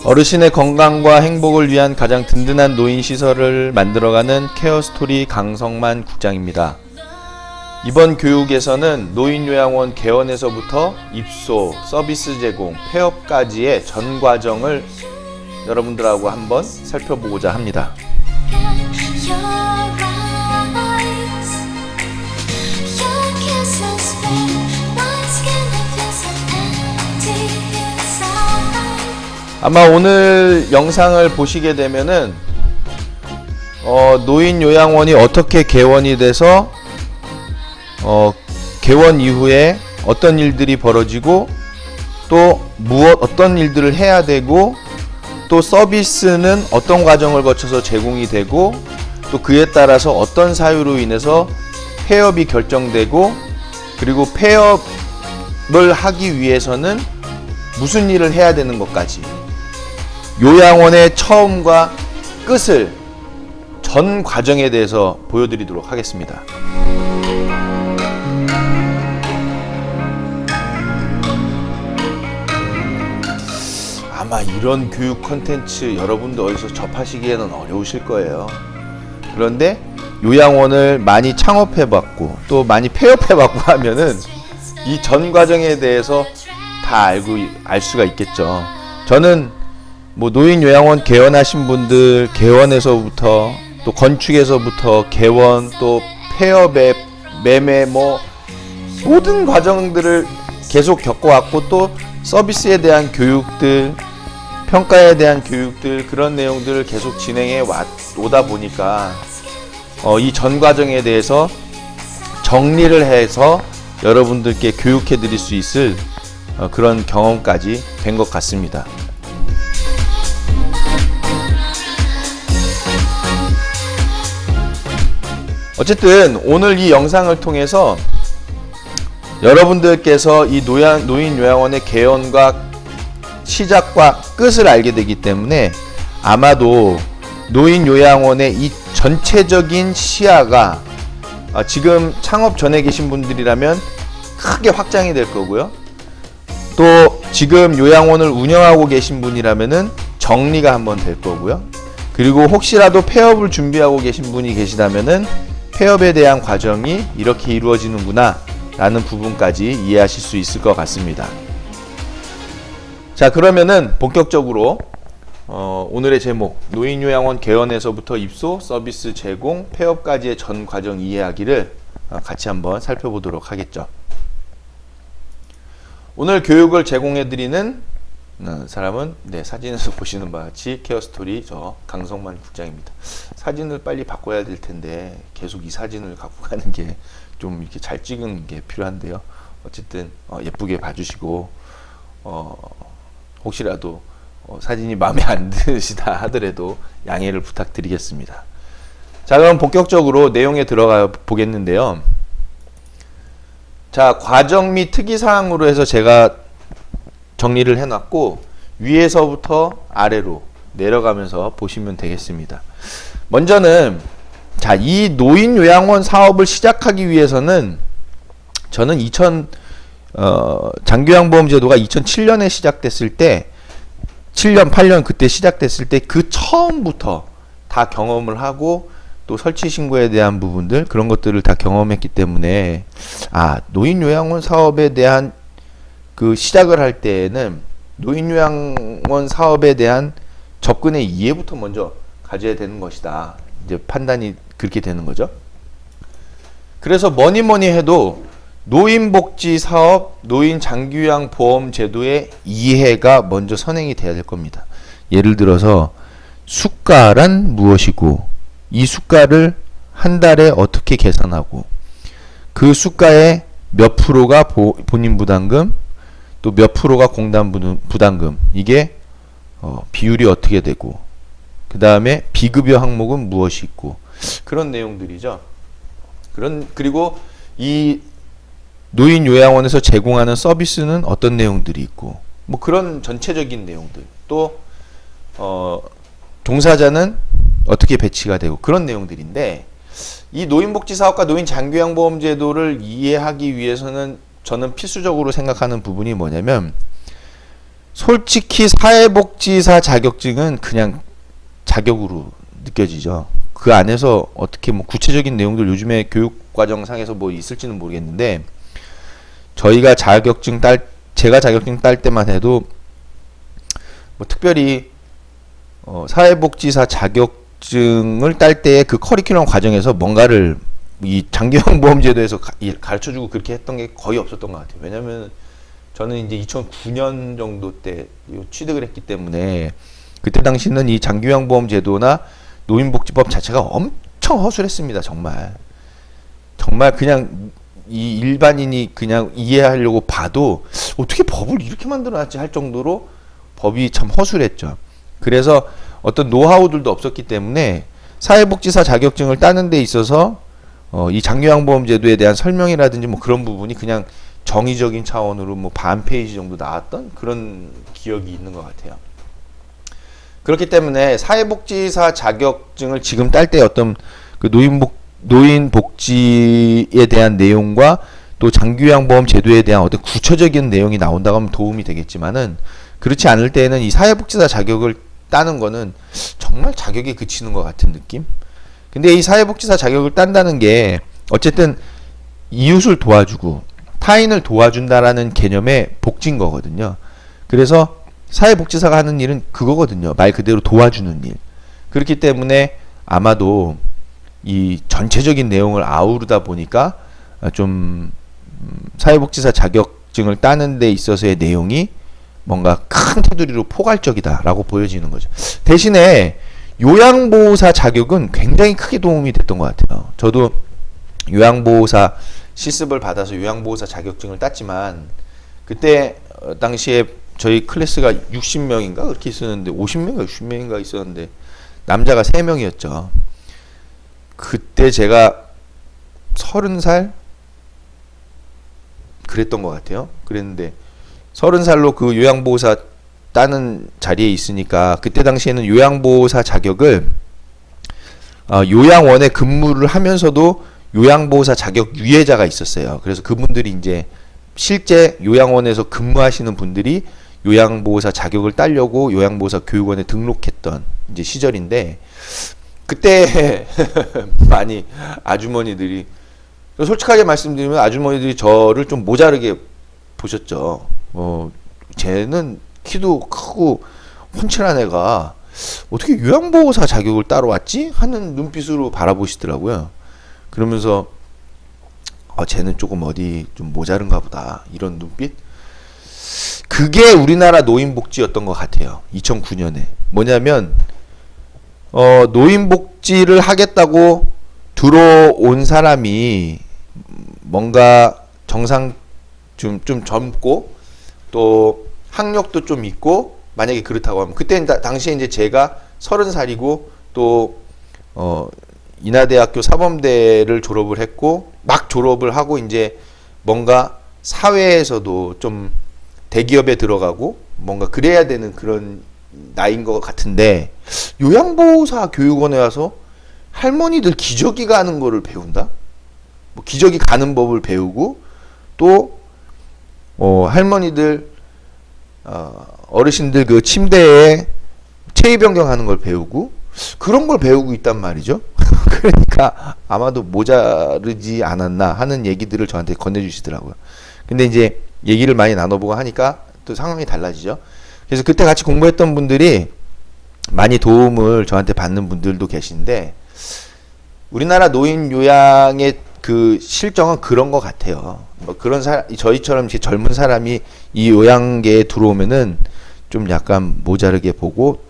어르신의 건강과 행복을 위한 가장 든든한 노인 시설을 만들어가는 케어스토리 강성만 국장입니다. 이번 교육에서는 노인요양원 개원에서부터 입소, 서비스 제공, 폐업까지의 전 과정을 여러분들하고 한번 살펴보고자 합니다. 아마 오늘 영상을 보시게 되면은 노인요양원이 어떻게 개원이 돼서 개원 이후에 어떤 일들이 벌어지고 또 어떤 일들을 해야 되고 또 서비스는 어떤 과정을 거쳐서 제공이 되고 또 그에 따라서 어떤 사유로 인해서 폐업이 결정되고 그리고 폐업을 하기 위해서는 무슨 일을 해야 되는 것까지 요양원의 처음과 끝을 전 과정에 대해서 보여드리도록 하겠습니다. 아마 이런 교육 콘텐츠 여러분도 어디서 접하시기에는 어려우실 거예요. 그런데 요양원을 많이 창업해봤고 또 많이 폐업해봤고 하면은 이 전 과정에 대해서 다 알 수가 있겠죠. 저는 노인요양원 개원하신 분들 개원에서부터 또 건축에서부터 개원 또 폐업에 매매 모든 과정들을 계속 겪어왔고 또 서비스에 대한 교육들 평가에 대한 교육들 그런 내용들을 계속 진행해 오다 보니까 이 전 과정에 대해서 정리를 해서 여러분들께 교육해 드릴 수 있을 그런 경험까지 된 것 같습니다. 어쨌든 오늘 이 영상을 통해서 여러분들께서 이 노인요양원의 개원과 시작과 끝을 알게 되기 때문에 아마도 노인요양원의 이 전체적인 시야가 지금 창업 전에 계신 분들이라면 크게 확장이 될 거고요. 또 지금 요양원을 운영하고 계신 분이라면은 정리가 한번 될 거고요. 그리고 혹시라도 폐업을 준비하고 계신 분이 계시다면은 폐업에 대한 과정이 이렇게 이루어지는구나 라는 부분까지 이해하실 수 있을 것 같습니다. 자, 그러면은 본격적으로 오늘의 제목 노인요양원 개원에서부터 입소, 서비스 제공, 폐업까지의 전 과정 이해하기를 같이 한번 살펴보도록 하겠죠. 오늘 교육을 제공해드리는 사람은 사진에서 보시는 바와 같이 케어스토리 저 강성만 국장입니다. 사진을 빨리 바꿔야 될 텐데 계속 이 사진을 갖고 가는 게 좀 이렇게 잘 찍은 게 필요한데요. 어쨌든 예쁘게 봐주시고 혹시라도 사진이 마음에 안 드시다 하더라도 양해를 부탁드리겠습니다. 자, 그럼 본격적으로 내용에 들어가 보겠는데요. 자, 과정 및 특이사항으로 해서 제가 정리를 해놨고 위에서부터 아래로 내려가면서 보시면 되겠습니다. 먼저는 자, 이 노인요양원 사업을 시작하기 위해서는 저는 장기요양보험제도가 2007년에 시작됐을 때 7년, 8년 그때 시작됐을 때 그 처음부터 다 경험을 하고 또 설치 신고에 대한 부분들 그런 것들을 다 경험했기 때문에 노인요양원 사업에 대한 그 시작을 할 때에는 노인요양원 사업에 대한 접근의 이해부터 먼저 가져야 되는 것이다. 이제 판단이 그렇게 되는 거죠. 그래서 뭐니 해도 노인복지사업, 노인장기요양보험제도의 이해가 먼저 선행이 돼야 될 겁니다. 예를 들어서 수가란 무엇이고 이 수가를 한 달에 어떻게 계산하고 그 수가의 몇 프로가 본인 부담금 또 몇 프로가 공단 부담금 이게 비율이 어떻게 되고 그 다음에 비급여 항목은 무엇이 있고 그런 내용들이죠. 그리고 이 노인요양원에서 제공하는 서비스는 어떤 내용들이 있고 그런 전체적인 내용들 또 종사자는 어떻게 배치가 되고 그런 내용들인데 이 노인복지사업과 노인장기요양보험제도를 이해하기 위해서는 저는 필수적으로 생각하는 부분이 뭐냐면 솔직히 사회복지사 자격증은 그냥 자격으로 느껴지죠. 그 안에서 어떻게 뭐 구체적인 내용들 요즘에 교육과정상에서 뭐 있을지는 모르겠는데, 저희가 제가 자격증 딸 때만 해도 뭐 특별히 사회복지사 자격증을 딸 때의 그 커리큘럼 과정에서 뭔가를 이 장기요양보험제도에서 가르쳐주고 그렇게 했던 게 거의 없었던 것 같아요. 왜냐면 저는 이제 2009년 정도 때 취득을 했기 때문에, 그때 당시는 이 장기요양보험제도나 노인복지법 자체가 엄청 허술했습니다. 정말 그냥 이 일반인이 그냥 이해하려고 봐도 어떻게 법을 이렇게 만들어놨지 할 정도로 법이 참 허술했죠. 그래서 어떤 노하우들도 없었기 때문에 사회복지사 자격증을 따는 데 있어서 이 장기요양보험제도에 대한 설명이라든지 뭐 그런 부분이 그냥 정의적인 차원으로 뭐 반 페이지 정도 나왔던 그런 기억이 있는 것 같아요. 그렇기 때문에 사회복지사 자격증을 지금 딸 때 어떤 그 노인 복지에 대한 내용과 또 장기요양보험 제도에 대한 어떤 구체적인 내용이 나온다고 하면 도움이 되겠지만은, 그렇지 않을 때에는 이 사회복지사 자격을 따는 거는 정말 자격에 그치는 것 같은 느낌? 근데 이 사회복지사 자격을 딴다는 게 어쨌든 이웃을 도와주고 타인을 도와준다라는 개념의 복지인 거거든요. 그래서 사회복지사가 하는 일은 그거거든요. 말 그대로 도와주는 일. 그렇기 때문에 아마도 이 전체적인 내용을 아우르다 보니까 좀 사회복지사 자격증을 따는 데 있어서의 내용이 뭔가 큰 테두리로 포괄적이다라고 보여지는 거죠. 대신에 요양보호사 자격은 굉장히 크게 도움이 됐던 것 같아요. 저도 요양보호사 실습을 받아서 요양보호사 자격증을 땄지만, 그때 당시에 저희 클래스가 60명인가 그렇게 있었는데, 50명인가 60명인가 있었는데 남자가 3명이었죠. 그때 제가 30살 그랬던 것 같아요. 그랬는데 30살로 그 요양보호사 따는 자리에 있으니까, 그때 당시에는 요양보호사 자격을 요양원에 근무를 하면서도 요양보호사 자격 유예자가 있었어요. 그래서 그분들이 이제 실제 요양원에서 근무하시는 분들이 요양보호사 자격을 따려고 요양보호사 교육원에 등록했던 이제 시절인데, 그때 많이 아주머니들이, 솔직하게 말씀드리면 아주머니들이 저를 좀 모자르게 보셨죠. 쟤는 키도 크고 훤칠한 애가 어떻게 요양보호사 자격을 따러 왔지? 하는 눈빛으로 바라보시더라고요. 그러면서 쟤는 조금 어디 좀 모자른가 보다, 이런 눈빛? 그게 우리나라 노인복지였던 것 같아요. 2009년에. 뭐냐면 노인복지를 하겠다고 들어온 사람이 뭔가 좀 젊고 또 학력도 좀 있고, 만약에 그렇다고 하면, 그때 당시에 이제 제가 30살이고 또 인하대학교 사범대를 졸업을 했고, 막 졸업을 하고 이제 뭔가 사회에서도 좀 대기업에 들어가고 뭔가 그래야 되는 그런 나이인 것 같은데, 요양보호사 교육원에 와서 할머니들 기저귀 가는 거를 배운다? 뭐 기저귀 가는 법을 배우고, 또 할머니들 어르신들 그 침대에 체위 변경하는 걸 배우고, 그런 걸 배우고 있단 말이죠. 그러니까 아마도 모자르지 않았나 하는 얘기들을 저한테 건네주시더라고요. 근데 이제 얘기를 많이 나눠보고 하니까 또 상황이 달라지죠. 그래서 그때 같이 공부했던 분들이 많이 도움을 저한테 받는 분들도 계신데, 우리나라 노인 요양의 그 실정은 그런 것 같아요. 뭐 그런 저희처럼 젊은 사람이 이 요양계에 들어오면은 좀 약간 모자르게 보고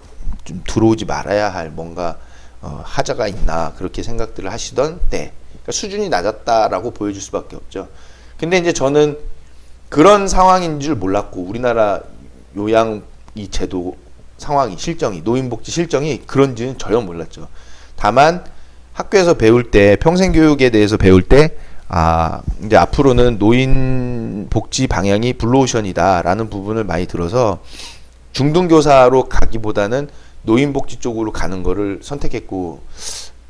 좀 들어오지 말아야 할 뭔가 하자가 있나, 그렇게 생각들을 하시던 때, 그러니까 수준이 낮았다라고 보여줄 수밖에 없죠. 근데 이제 저는 그런 상황인 줄 몰랐고, 우리나라 요양 이 제도 상황이, 실정이, 노인복지 실정이 그런지는 전혀 몰랐죠. 다만 학교에서 배울 때, 평생교육에 대해서 배울 때, 이제 앞으로는 노인복지 방향이 블루오션이다라는 부분을 많이 들어서 중등교사로 가기보다는 노인복지 쪽으로 가는 거를 선택했고,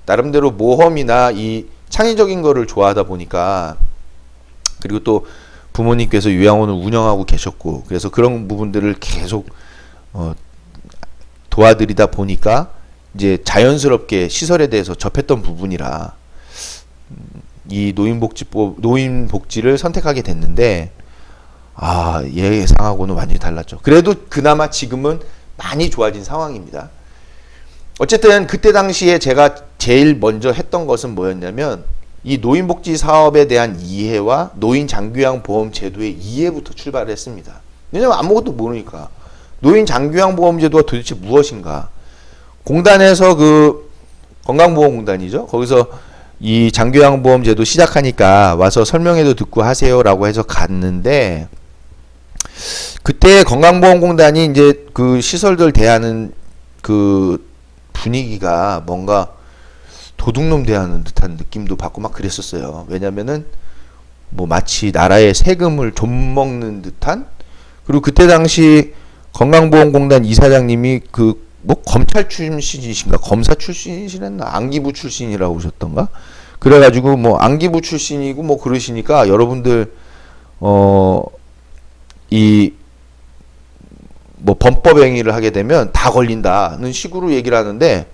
나름대로 모험이나 이 창의적인 거를 좋아하다 보니까, 그리고 또 부모님께서 요양원을 운영하고 계셨고, 그래서 그런 부분들을 계속 도와드리다 보니까 이제 자연스럽게 시설에 대해서 접했던 부분이라 이 노인복지를 선택하게 됐는데, 예상하고는 완전히 달랐죠. 그래도 그나마 지금은 많이 좋아진 상황입니다. 어쨌든 그때 당시에 제가 제일 먼저 했던 것은 뭐였냐면, 이 노인복지 사업에 대한 이해와 노인 장기요양 보험 제도의 이해부터 출발을 했습니다. 왜냐면 아무것도 모르니까. 노인 장기요양 보험 제도가 도대체 무엇인가? 공단에서 그 건강보험공단이죠. 거기서 이 장기요양 보험 제도 시작하니까 와서 설명회도 듣고 하세요라고 해서 갔는데, 그때 건강보험공단이 이제 그 시설들 대하는 그 분위기가 뭔가 도둑놈 대하는 듯한 느낌도 받고 막 그랬었어요. 왜냐면은 뭐 마치 나라의 세금을 좀 먹는 듯한. 그리고 그때 당시 건강보험공단 이사장님이 그 뭐 검찰 출신이신가 검사 출신이시랬나 안기부 출신이라고 하셨던가. 그래가지고 뭐 안기부 출신이고 뭐 그러시니까 여러분들 이 뭐 범법행위를 하게 되면 다 걸린다는 식으로 얘기를 하는데,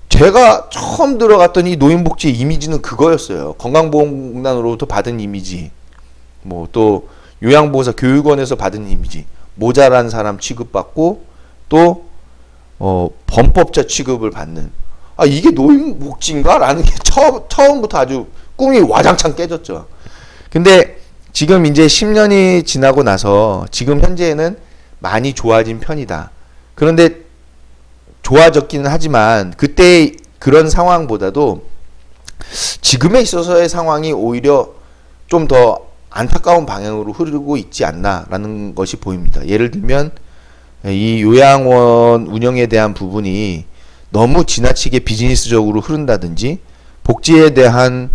제가 처음 들어갔던 이 노인복지 이미지는 그거였어요. 건강보험공단으로부터 받은 이미지, 뭐 또 요양보호사 교육원에서 받은 이미지, 모자란 사람 취급받고 또 범법자 취급을 받는, 이게 노인복지인가? 라는 게 처음부터 아주 꿈이 와장창 깨졌죠. 근데 지금 이제 10년이 지나고 나서 지금 현재는 많이 좋아진 편이다. 그런데 좋아졌기는 하지만 그때 그런 상황보다도 지금에 있어서의 상황이 오히려 좀 더 안타까운 방향으로 흐르고 있지 않나라는 것이 보입니다. 예를 들면 이 요양원 운영에 대한 부분이 너무 지나치게 비즈니스적으로 흐른다든지, 복지에 대한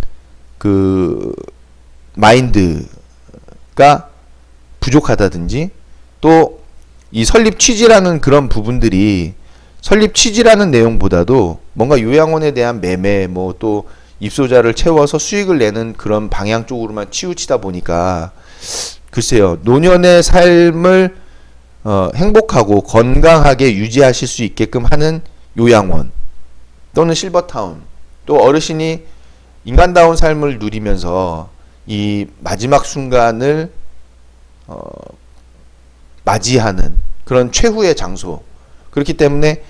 그 마인드가 부족하다든지, 또 이 설립 취지라는 그런 부분들이 설립 취지라는 내용보다도 뭔가 요양원에 대한 매매, 뭐 또 입소자를 채워서 수익을 내는 그런 방향 쪽으로만 치우치다 보니까, 글쎄요, 노년의 삶을 행복하고 건강하게 유지하실 수 있게끔 하는 요양원 또는 실버타운, 또 어르신이 인간다운 삶을 누리면서 이 마지막 순간을 맞이하는 그런 최후의 장소, 그렇기 때문에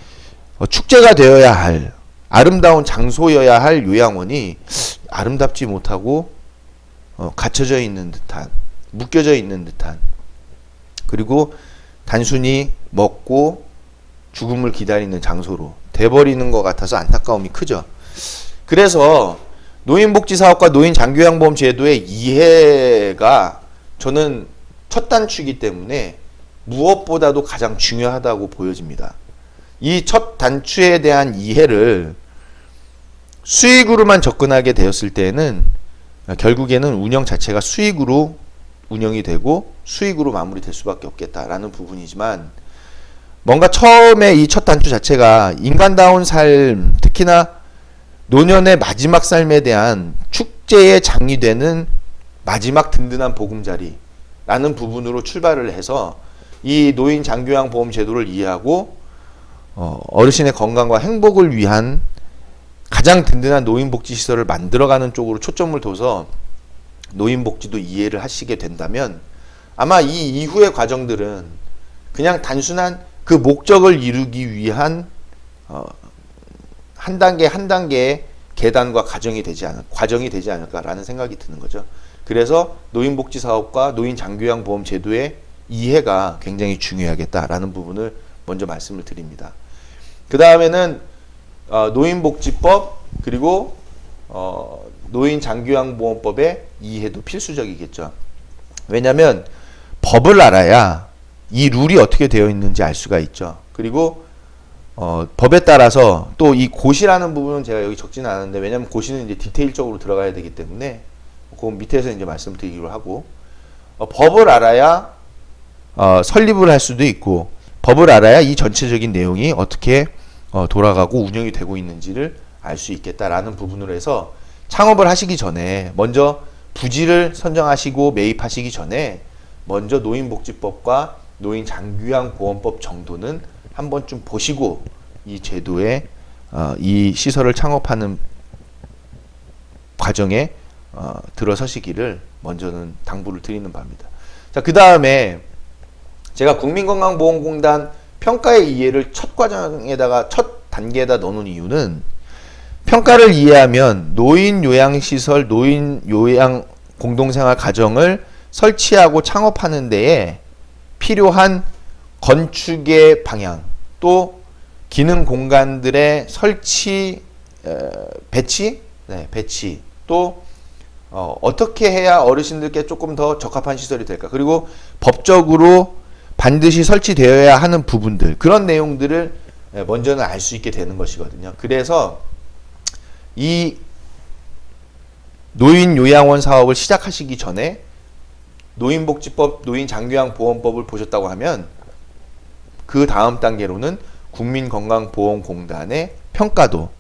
축제가 되어야 할 아름다운 장소여야 할 요양원이 아름답지 못하고 갇혀져 있는 듯한, 묶여져 있는 듯한, 그리고 단순히 먹고 죽음을 기다리는 장소로 돼버리는 것 같아서 안타까움이 크죠. 그래서 노인복지사업과 노인장기요양보험 제도의 이해가 저는 첫 단추이기 때문에 무엇보다도 가장 중요하다고 보여집니다. 이 첫 단추에 대한 이해를 수익으로만 접근하게 되었을 때는 결국에는 운영 자체가 수익으로 운영이 되고 수익으로 마무리될 수밖에 없겠다라는 부분이지만, 뭔가 처음에 이 첫 단추 자체가 인간다운 삶, 특히나 노년의 마지막 삶에 대한 축제의 장이 되는 마지막 든든한 보금자리라는 부분으로 출발을 해서 이 노인 장기요양 보험 제도를 이해하고 어르신의 건강과 행복을 위한 가장 든든한 노인복지 시설을 만들어가는 쪽으로 초점을 둬서 노인복지도 이해를 하시게 된다면, 아마 이 이후의 과정들은 그냥 단순한 그 목적을 이루기 위한 한 단계 한 단계의 계단과 과정이 되지 않을까라는 생각이 드는 거죠. 그래서 노인복지 사업과 노인장기요양 보험 제도의 이해가 굉장히 중요하겠다라는 부분을 먼저 말씀을 드립니다. 그 다음에는 노인복지법, 그리고 노인장기요양보험법의 이해도 필수적이겠죠. 왜냐하면 법을 알아야 이 룰이 어떻게 되어 있는지 알 수가 있죠. 그리고 법에 따라서 또 이 고시라는 부분은 제가 여기 적지는 않았는데, 왜냐하면 고시는 이제 디테일적으로 들어가야 되기 때문에 그 밑에서 이제 말씀드리기로 하고, 법을 알아야 설립을 할 수도 있고, 법을 알아야 이 전체적인 내용이 어떻게 돌아가고 운영이 되고 있는지를 알 수 있겠다라는 부분으로 해서 창업을 하시기 전에 먼저 부지를 선정하시고 매입하시기 전에 먼저 노인복지법과 노인장기요양보험법 정도는 한 번쯤 보시고 이 제도에 이 시설을 창업하는 과정에 들어서시기를 먼저는 당부를 드리는 바입니다. 자, 그 다음에 제가 국민건강보험공단 평가의 이해를 첫 과정에다가 첫 단계에다 넣는 이유는 평가를 이해하면 노인요양시설, 노인요양 공동생활 가정을 설치하고 창업하는 데에 필요한 건축의 방향, 또 기능 공간들의 설치, 배치, 또 어떻게 해야 어르신들께 조금 더 적합한 시설이 될까? 그리고 법적으로 반드시 설치되어야 하는 부분들, 그런 내용들을 먼저는 알 수 있게 되는 것이거든요. 그래서 이 노인요양원 사업을 시작하시기 전에 노인복지법, 노인장기요양보험법을 보셨다고 하면 그 다음 단계로는 국민건강보험공단의 평가도,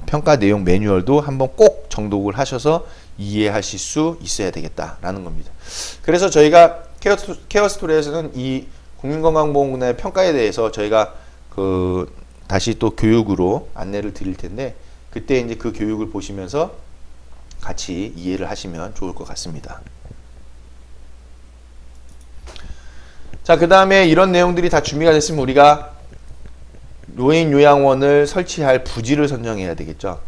평가 내용 매뉴얼도 한번 꼭 정독을 하셔서 이해하실 수 있어야 되겠다라는 겁니다. 그래서 저희가 케어스토리에서는 이 국민건강보험공단의 평가에 대해서 저희가 다시 또 교육으로 안내를 드릴 텐데, 그때 이제 그 교육을 보시면서 같이 이해를 하시면 좋을 것 같습니다. 자, 그 다음에 이런 내용들이 다 준비가 됐으면 우리가 노인요양원을 설치할 부지를 선정해야 되겠죠.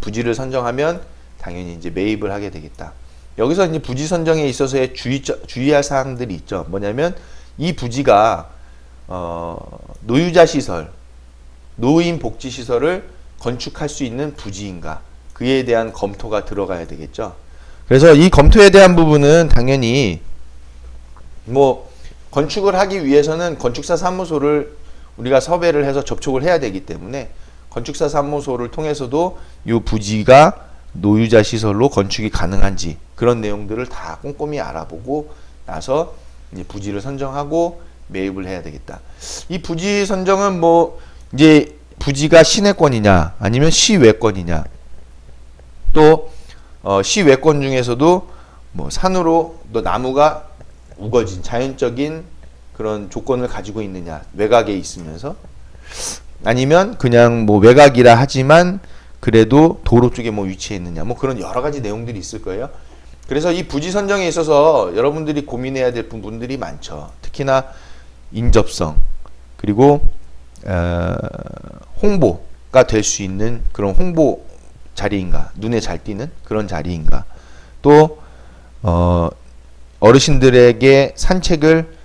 부지를 선정하면 당연히 이제 매입을 하게 되겠다. 여기서 이제 부지 선정에 있어서의 주의할 사항들이 있죠. 뭐냐면 이 부지가 노유자 시설, 노인 복지 시설을 건축할 수 있는 부지인가, 그에 대한 검토가 들어가야 되겠죠. 그래서 이 검토에 대한 부분은 당연히 뭐 건축을 하기 위해서는 건축사 사무소를 우리가 섭외를 해서 접촉을 해야 되기 때문에 건축사 사무소를 통해서도 이 부지가 노유자 시설로 건축이 가능한지 그런 내용들을 다 꼼꼼히 알아보고 나서 이제 부지를 선정하고 매입을 해야 되겠다. 이 부지 선정은 뭐 이제 부지가 시내권이냐 아니면 시외권이냐, 또 시외권 중에서도 뭐 산으로 또 나무가 우거진 자연적인 그런 조건을 가지고 있느냐, 외곽에 있으면서, 아니면 그냥 뭐 외곽이라 하지만 그래도 도로 쪽에 뭐 위치해 있느냐, 뭐 그런 여러 가지 내용들이 있을 거예요. 그래서 이 부지 선정에 있어서 여러분들이 고민해야 될 부분들이 많죠. 특히나 인접성, 그리고 홍보가 될 수 있는 그런 홍보 자리인가, 눈에 잘 띄는 그런 자리인가, 또 어르신들에게 산책을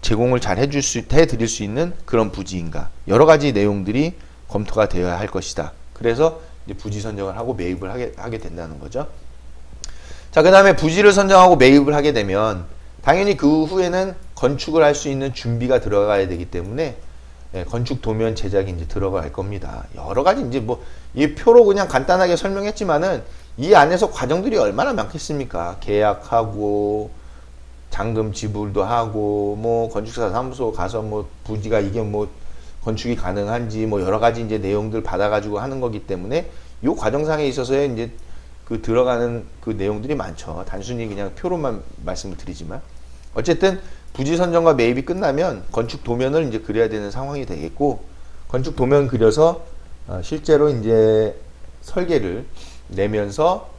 제공을 잘 해드릴 수 있는 그런 부지인가, 여러 가지 내용들이 검토가 되어야 할 것이다. 그래서 이제 부지 선정을 하고 매입을 하게 된다는 거죠. 자, 그 다음에 부지를 선정하고 매입을 하게 되면 당연히 그 후에는 건축을 할 수 있는 준비가 들어가야 되기 때문에 건축 도면 제작이 이제 들어갈 겁니다. 여러 가지 이제 뭐 이 표로 그냥 간단하게 설명했지만은 이 안에서 과정들이 얼마나 많겠습니까? 계약하고 잔금 지불도 하고 뭐 건축사 사무소 가서 뭐 부지가 이게 뭐 건축이 가능한지 뭐 여러 가지 이제 내용들 받아가지고 하는 거기 때문에 이 과정상에 있어서의 이제 그 들어가는 그 내용들이 많죠. 단순히 그냥 표로만 말씀을 드리지만 어쨌든 부지 선정과 매입이 끝나면 건축 도면을 이제 그려야 되는 상황이 되겠고, 건축 도면 그려서 실제로 이제 설계를 내면서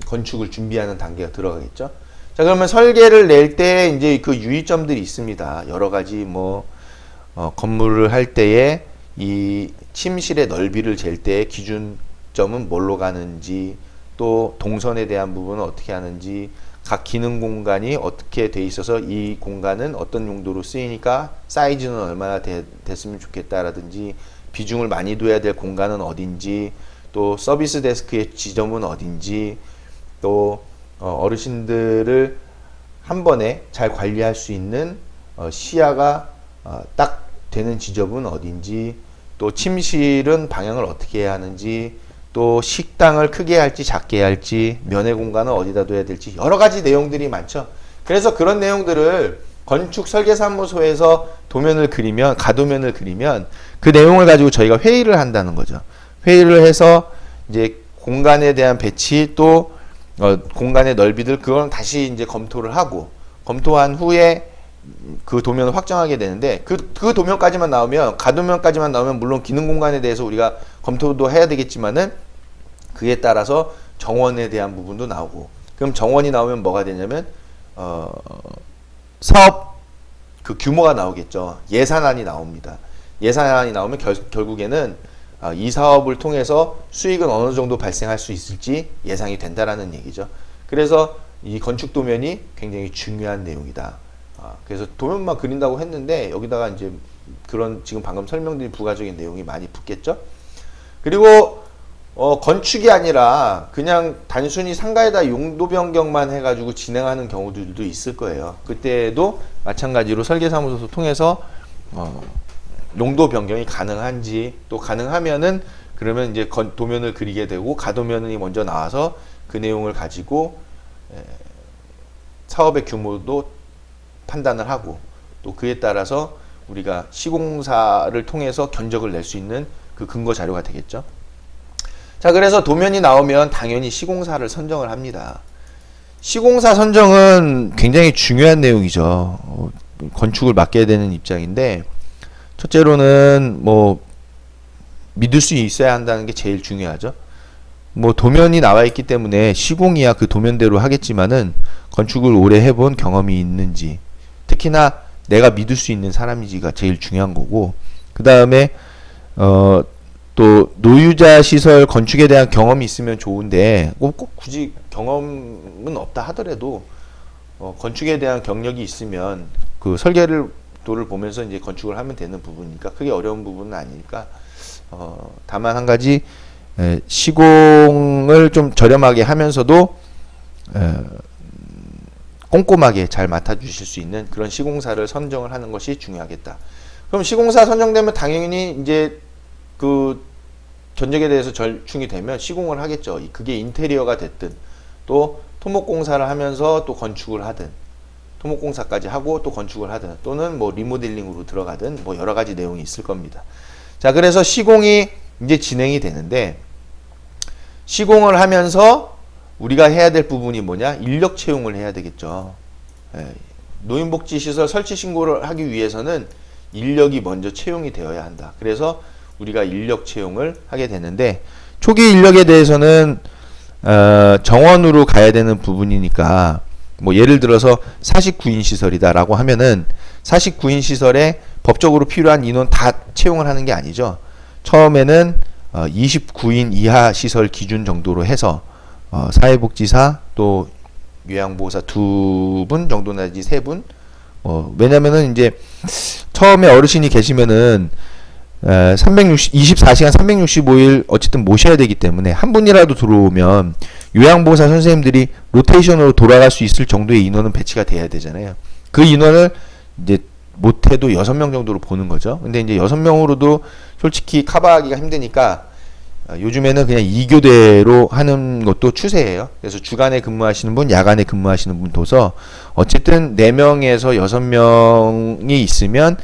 건축을 준비하는 단계가 들어가겠죠. 자, 그러면 설계를 낼 때 이제 그 유의점들이 있습니다. 여러 가지 뭐 건물을 할 때에 이 침실의 넓이를 잴 때 기준점은 뭘로 가는지, 또 동선에 대한 부분은 어떻게 하는지, 각 기능 공간이 어떻게 돼 있어서 이 공간은 어떤 용도로 쓰이니까 사이즈는 얼마나 됐으면 좋겠다라든지, 비중을 많이 둬야 될 공간은 어딘지, 또 서비스 데스크의 지점은 어딘지, 또 어르신들을 한 번에 잘 관리할 수 있는 시야가 딱 되는 지점은 어딘지, 또 침실은 방향을 어떻게 해야 하는지, 또 식당을 크게 할지 작게 할지, 면회 공간은 어디다 둬야 될지, 여러 가지 내용들이 많죠. 그래서 그런 내용들을 건축 설계사무소에서 도면을 그리면, 가도면을 그리면 그 내용을 가지고 저희가 회의를 한다는 거죠. 회의를 해서 이제 공간에 대한 배치, 또 공간의 넓이들 그건 다시 이제 검토를 하고 검토한 후에 그 도면을 확정하게 되는데 그 도면까지만 나오면 가도면까지만 나오면 물론 기능 공간에 대해서 우리가 검토도 해야 되겠지만은 그에 따라서 정원에 대한 부분도 나오고 그럼 정원이 나오면 뭐가 되냐면 사업 그 규모가 나오겠죠. 예산안이 나옵니다. 예산안이 나오면 결국에는 이 사업을 통해서 수익은 어느 정도 발생할 수 있을지 예상이 된다라는 얘기죠. 그래서 이 건축 도면이 굉장히 중요한 내용이다. 그래서 도면만 그린다고 했는데 여기다가 이제 그런 지금 방금 설명드린 부가적인 내용이 많이 붙겠죠. 그리고 건축이 아니라 그냥 단순히 상가에다 용도 변경만 해가지고 진행하는 경우들도 있을 거예요. 그때도 마찬가지로 설계사무소 통해서 용도 변경이 가능한지 또 가능하면은 그러면 이제 도면을 그리게 되고 가도면이 먼저 나와서 그 내용을 가지고 사업의 규모도 판단을 하고 또 그에 따라서 우리가 시공사를 통해서 견적을 낼 수 있는 그 근거 자료가 되겠죠. 자, 그래서 도면이 나오면 당연히 시공사를 선정을 합니다. 시공사 선정은 굉장히 중요한 내용이죠. 건축을 맡게 되는 입장인데 첫째로는 뭐 믿을 수 있어야 한다는 게 제일 중요하죠. 뭐 도면이 나와 있기 때문에 시공이야 그 도면대로 하겠지만은 건축을 오래 해본 경험이 있는지 특히나 내가 믿을 수 있는 사람이지가 제일 중요한 거고 그 다음에 또 노유자 시설 건축에 대한 경험이 있으면 좋은데 꼭 굳이 경험은 없다 하더라도 건축에 대한 경력이 있으면 그 설계를 도를 보면서 이제 건축을 하면 되는 부분이니까 크게 어려운 부분은 아니니까 다만 한 가지 시공을 좀 저렴하게 하면서도 꼼꼼하게 잘 맡아주실 수 있는 그런 시공사를 선정을 하는 것이 중요하겠다. 그럼 시공사 선정되면 당연히 이제 그 견적에 대해서 절충이 되면 시공을 하겠죠. 그게 인테리어가 됐든 또 토목공사를 하면서 또 건축을 하든 토목공사까지 하고 또 건축을 하든 또는 뭐 리모델링으로 들어가든 뭐 여러 가지 내용이 있을 겁니다. 자, 그래서 시공이 이제 진행이 되는데 시공을 하면서 우리가 해야 될 부분이 뭐냐? 인력 채용을 해야 되겠죠. 노인복지시설 설치 신고를 하기 위해서는 인력이 먼저 채용이 되어야 한다. 그래서 우리가 인력 채용을 하게 되는데 초기 인력에 대해서는 정원으로 가야 되는 부분이니까 뭐 예를 들어서 49인 시설이다라고 하면은 49인 시설에 법적으로 필요한 인원 다 채용을 하는 게 아니죠. 처음에는 29인 이하 시설 기준 정도로 해서 사회복지사 또 요양보호사 2분 정도 내지 3분 왜냐면은 이제 처음에 어르신이 계시면은 24시간 365일 어쨌든 모셔야 되기 때문에 한 분이라도 들어오면 요양보호사 선생님들이 로테이션으로 돌아갈 수 있을 정도의 인원은 배치가 돼야 되잖아요. 그 인원을 이제 못해도 6명 정도로 보는 거죠. 근데 이제 6명으로도 솔직히 커버하기가 힘드니까 요즘에는 그냥 2교대로 하는 것도 추세예요. 그래서 주간에 근무하시는 분, 야간에 근무하시는 분 둬서 어쨌든 4명에서 6명이 있으면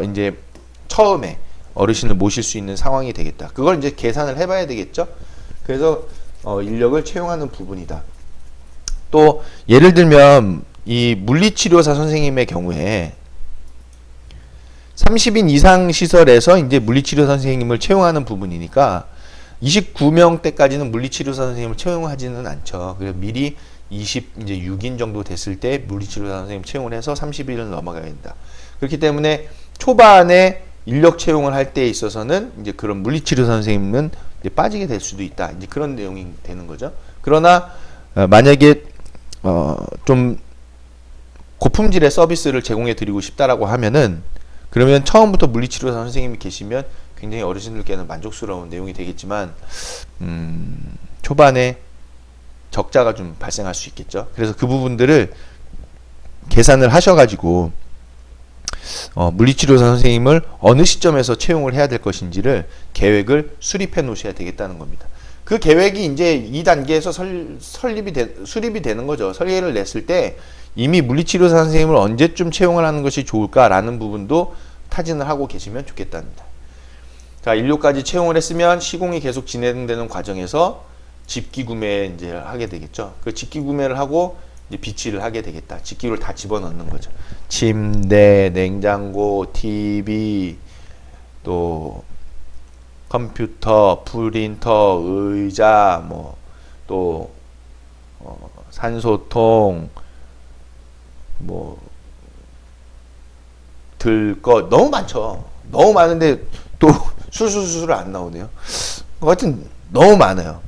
이제 처음에 어르신을 모실 수 있는 상황이 되겠다. 그걸 이제 계산을 해봐야 되겠죠. 그래서 인력을 채용하는 부분이다. 또 예를 들면 이 물리치료사 선생님의 경우에 30인 이상 시설에서 이제 물리치료 선생님을 채용하는 부분이니까 29명대까지는 물리치료사 선생님을 채용하지는 않죠. 그래서 미리 26인 정도 됐을 때 물리치료사 선생님 채용을 해서 30일을 넘어가야 된다. 그렇기 때문에 초반에 인력 채용을 할 때 있어서는 이제 그런 물리치료 선생님은 이제 빠지게 될 수도 있다. 이제 그런 내용이 되는 거죠. 그러나 만약에 좀 고품질의 서비스를 제공해 드리고 싶다라고 하면은 그러면 처음부터 물리치료사 선생님이 계시면 굉장히 어르신들께는 만족스러운 내용이 되겠지만 초반에 적자가 좀 발생할 수 있겠죠. 그래서 그 부분들을 계산을 하셔가지고 물리치료사 선생님을 어느 시점에서 채용을 해야 될 것인지를 계획을 수립해 놓으셔야 되겠다는 겁니다. 그 계획이 이제 2단계에서 수립이 되는 거죠. 설계를 냈을 때 이미 물리치료사 선생님을 언제쯤 채용을 하는 것이 좋을까라는 부분도 타진을 하고 계시면 좋겠답니다. 자, 인력까지 채용을 했으면 시공이 계속 진행되는 과정에서 집기 구매 이제 하게 되겠죠. 그 집기 구매를 하고 이제 비치를 하게 되겠다. 집기를 다 집어넣는 거죠. 침대, 냉장고, TV, 또 컴퓨터, 프린터, 의자, 뭐 또 산소통, 뭐 들 것 너무 많죠. 너무 많은데 또 술술술 안 나오네요. 하여튼 너무 많아요.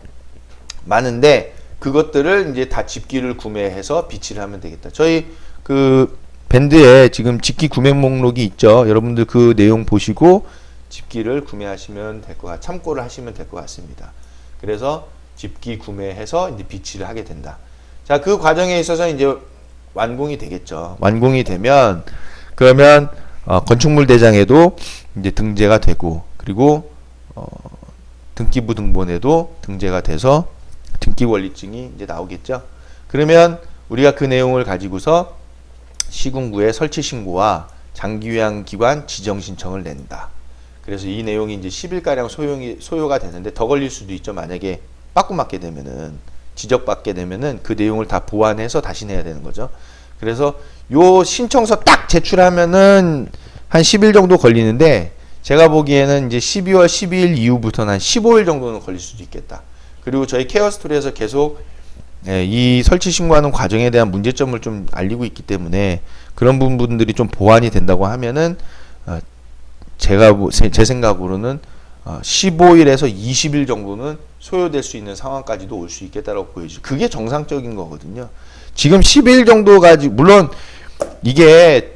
많은데 그것들을 이제 다 집기를 구매해서 비치를 하면 되겠다. 저희 그 밴드에 지금 집기 구매 목록이 있죠. 여러분들 그 내용 보시고 집기를 구매하시면 될 것 참고를 하시면 될 것 같습니다. 그래서 집기 구매해서 이제 비치를 하게 된다. 자, 그 과정에 있어서 이제 완공이 되겠죠. 완공이 되면 그러면 건축물 대장에도 이제 등재가 되고, 그리고 등기부 등본에도 등재가 돼서 등기 권리증이 이제 나오겠죠. 그러면 우리가 그 내용을 가지고서 시군구에 설치 신고와 장기유양 기관 지정 신청을 낸다. 그래서 이 내용이 이제 10일가량 소요가 되는데 더 걸릴 수도 있죠. 만약에 빠꾸맞게 되면은, 지적받게 되면은 그 내용을 다 보완해서 다시 내야 되는 거죠. 그래서 요 신청서 딱 제출하면은 한 10일 정도 걸리는데, 제가 보기에는 이제 12월 12일 이후부터는 한 15일 정도는 걸릴 수도 있겠다. 그리고 저희 케어스토리에서 계속 이 설치 신고하는 과정에 대한 문제점을 좀 알리고 있기 때문에 그런 부분들이 좀 보완이 된다고 하면은 제 생각으로는 15일에서 20일 정도는 소요될 수 있는 상황까지도 올 수 있겠다라고 보여지죠. 그게 정상적인 거거든요. 지금 10일 정도 가지고, 물론 이게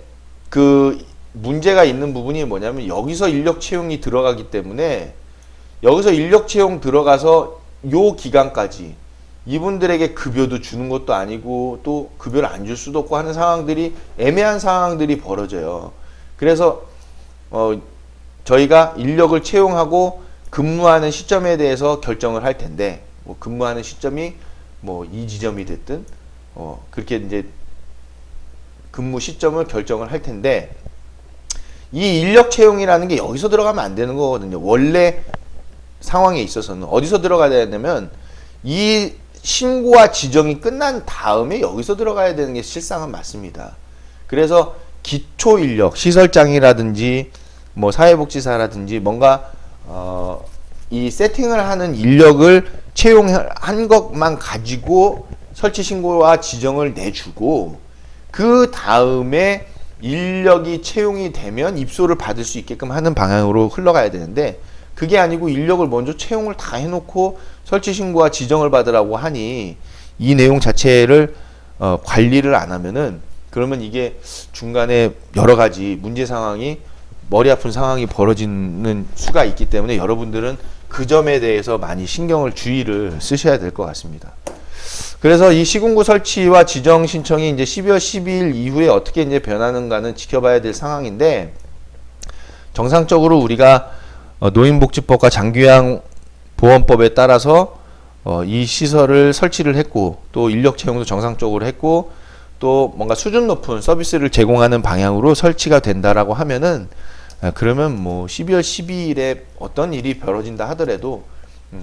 그 문제가 있는 부분이 뭐냐면 여기서 인력 채용이 들어가기 때문에, 여기서 인력 채용 들어가서 요 기간까지 이분들에게 급여도 주는 것도 아니고 또 급여를 안 줄 수도 없고 하는 상황들이, 애매한 상황들이 벌어져요. 그래서 저희가 인력을 채용하고 근무하는 시점에 대해서 결정을 할 텐데, 뭐 근무하는 시점이 뭐 이 지점이 됐든 그렇게 이제 근무 시점을 결정을 할 텐데, 이 인력 채용이라는 게 여기서 들어가면 안 되는 거거든요. 원래 상황에 있어서는 어디서 들어가야 되냐면, 이 신고와 지정이 끝난 다음에 여기서 들어가야 되는 게 실상은 맞습니다. 그래서 기초 인력, 시설장이라든지 뭐 사회복지사라든지 뭔가 이 세팅을 하는 인력을 채용한 것만 가지고 설치 신고와 지정을 내주고, 그 다음에 인력이 채용이 되면 입소를 받을 수 있게끔 하는 방향으로 흘러가야 되는데, 그게 아니고 인력을 먼저 채용을 다 해놓고 설치 신고와 지정을 받으라고 하니 이 내용 자체를 관리를 안 하면은, 그러면 이게 중간에 여러 가지 문제 상황이, 머리 아픈 상황이 벌어지는 수가 있기 때문에 여러분들은 그 점에 대해서 많이 주의를 쓰셔야 될 것 같습니다. 그래서 이 시군구 설치와 지정 신청이 이제 12월 12일 이후에 어떻게 이제 변하는가는 지켜봐야 될 상황인데, 정상적으로 우리가 노인복지법과 장기요양 보험법에 따라서 이 시설을 설치를 했고, 또 인력 채용도 정상적으로 했고, 또 뭔가 수준 높은 서비스를 제공하는 방향으로 설치가 된다라고 하면은, 그러면 뭐 12월 12일에 어떤 일이 벌어진다 하더라도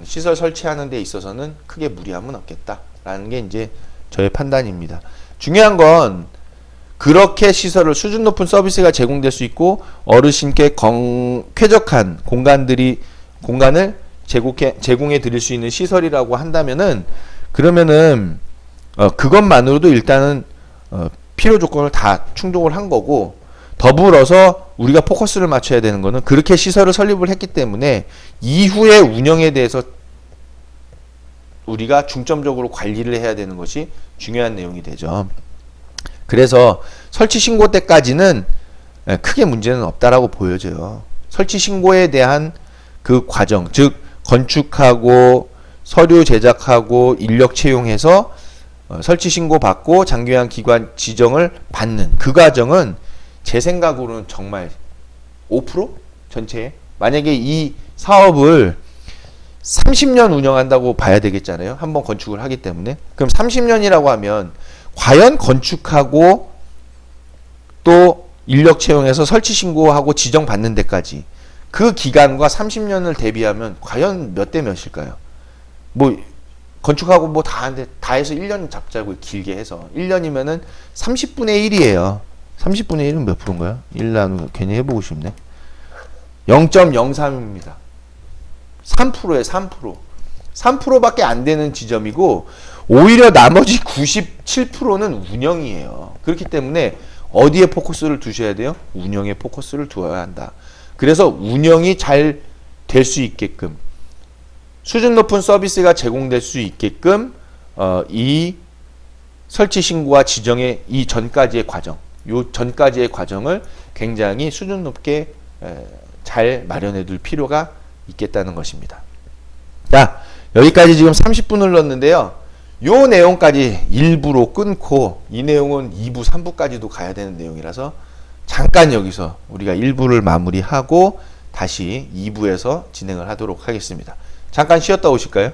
시설 설치하는 데 있어서는 크게 무리함은 없겠다라는 게 이제 저의 판단입니다. 중요한 건 그렇게 시설을, 수준 높은 서비스가 제공될 수 있고 어르신께 쾌적한 공간을 제공해 드릴 수 있는 시설이라고 한다면은, 그러면은 그것만으로도 일단은 필요 조건을 다 충족을 한 거고, 더불어서 우리가 포커스를 맞춰야 되는 거는, 그렇게 시설을 설립을 했기 때문에 이후의 운영에 대해서 우리가 중점적으로 관리를 해야 되는 것이 중요한 내용이 되죠. 그래서 설치 신고 때까지는 크게 문제는 없다라고 보여져요. 설치 신고에 대한 그 과정, 즉 건축하고 서류 제작하고 인력 채용해서 설치 신고 받고 장기요양 기관 지정을 받는 그 과정은 제 생각으로는 정말 5% 전체에, 만약에 이 사업을 30년 운영한다고 봐야 되겠잖아요. 한번 건축을 하기 때문에. 그럼 30년이라고 하면 과연 건축하고 또 인력 채용해서 설치 신고하고 지정 받는 데까지 그 기간과 30년을 대비하면 과연 몇 대 몇일까요? 뭐 건축하고 뭐 다 하는데 다 해서 1년 잡자고 길게 해서 1년이면은 30분의 1이에요. 30분의 1은 몇 프로인가요? 1 나누 괜히 해보고 싶네. 0.03입니다. 3%예요. 3%. 3%밖에 안 되는 지점이고 오히려 나머지 97%는 운영이에요. 그렇기 때문에 어디에 포커스를 두셔야 돼요? 운영에 포커스를 두어야 한다. 그래서 운영이 잘 될 수 있게끔 수준 높은 서비스가 제공될 수 있게끔 이 설치 신고와 지정의 이 전까지의 과정, 요 전까지의 과정을 굉장히 수준 높게 잘 마련해 둘 필요가 있겠다는 것입니다. 자, 여기까지 지금 30분을 넣었는데요. 요 내용까지 일부로 끊고 이 내용은 2부, 3부까지도 가야 되는 내용이라서 잠깐 여기서 우리가 1부를 마무리하고 다시 2부에서 진행을 하도록 하겠습니다. 잠깐 쉬었다 오실까요?